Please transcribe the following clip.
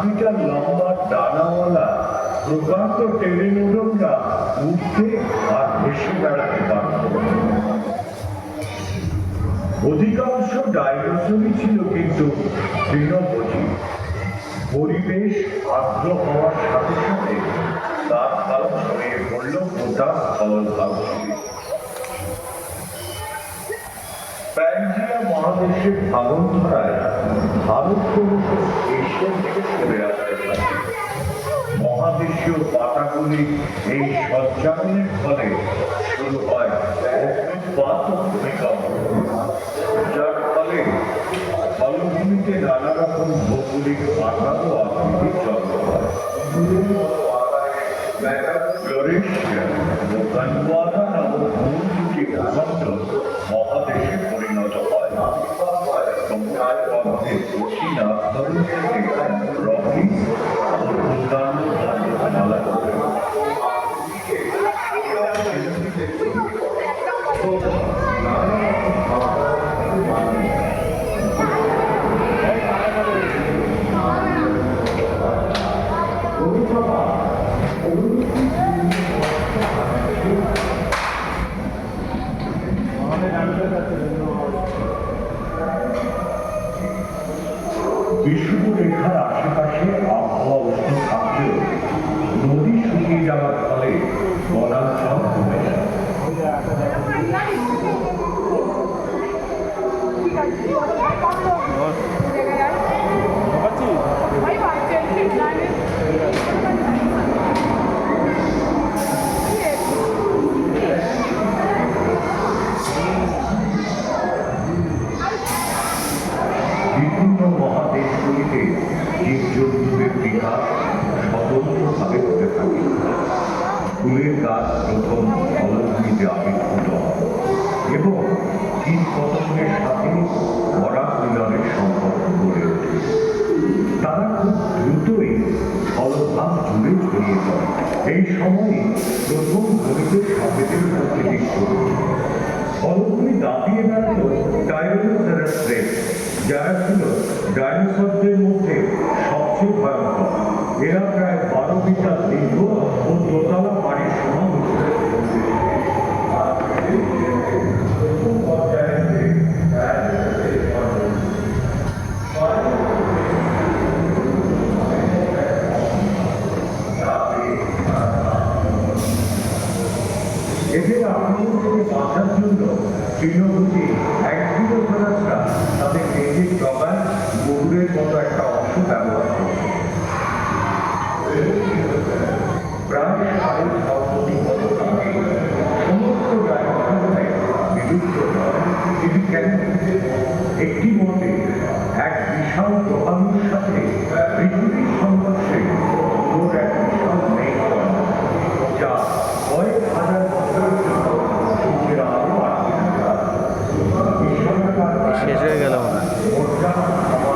Metre লম্বা ডানাওয়ালা প্রকাণ্ড টেলিনোডনরা উঠতে আর ভেসে বেড়াতে পারত। অধিকাংশ ডাইনোসরই ছিল কিন্তু তৃণভোজী। পরিবেশ আর্দ্র হওয়ার সাথে সাথে তার ভাব ছড়িয়ে পড়ল গোটা স্থলভাগ জুড়ে। প্যানজিয়া মহাদেশের ভাঙন ধরায় ভারত ক্রমশ এশিয়া থেকে সরে আসতে থাকে। মহাদেশীয় পাতাগুলি এই সঞ্চালনের ফলে শুরু হয় অগ্নুৎপাত ও ভূমিকম্প, যার ফলে ফলভূমিতে নানা রকম ভৌগোলিক আঘাত ও আকৃতির জন্ম হয়। ফ্লোরেশিয়া ও গন্ডওয়ানা নামক মূল দুটি ভূখণ্ড মহাদেশে পরিণত হয় এবং তার মধ্যে দক্ষিণ আস্তরণ থেকে রকি ও অন্যান্য পর্বতমালা গড়ে বিষুবরেখার আশেপাশে আবহাওয়া উষ্ণ থাকলেও নদী শুকিয়ে যাওয়ার ফলে বনাঞ্চল কমে যায়। বিভিন্ন মহাদেশগুলিতে জীবজন্তুদের বিকাশ স্বতন্ত্রভাবে হতে থাকে। ফুলের গাছ প্রথম ফলভূমিতে আবির্ভূত হয় এবং কীট পতঙ্গের সাথে পরাগ মিলনের সম্পর্ক গড়ে ওঠে। তারা খুব দ্রুতই স্থলভাগ জুড়ে ছড়িয়ে পড়ে। এই সময়ে প্রথম গণিতের সংকেতের প্রকৃতি শুরু। ফলগুলি দাপিয়ে বেড়াত টাইরানোসরাস রেক্স, যারা ছিল ডাইনোসরদের মধ্যে সবচেয়ে ভয়ঙ্কর। এরা প্রায় 12 মিটার দীর্ঘ ও দোতলা বাড়ির সমান উঁচু। এদের আক্রমণ থেকে বাঁচার জন্য তৃণভোজী অ্যান্টিলোসারাসরা তাদের কেন্দ্রিক ডগায় গরুরের মতো একটা অংশ ব্যবহার করত। প্রায় 6.5 বছর আগে সমস্ত ডাইনোসররাই বিলুপ্ত হয়। তিনি কেন? একটি মতে এক বিশাল প্রভাবের সাথে পৃথিবীর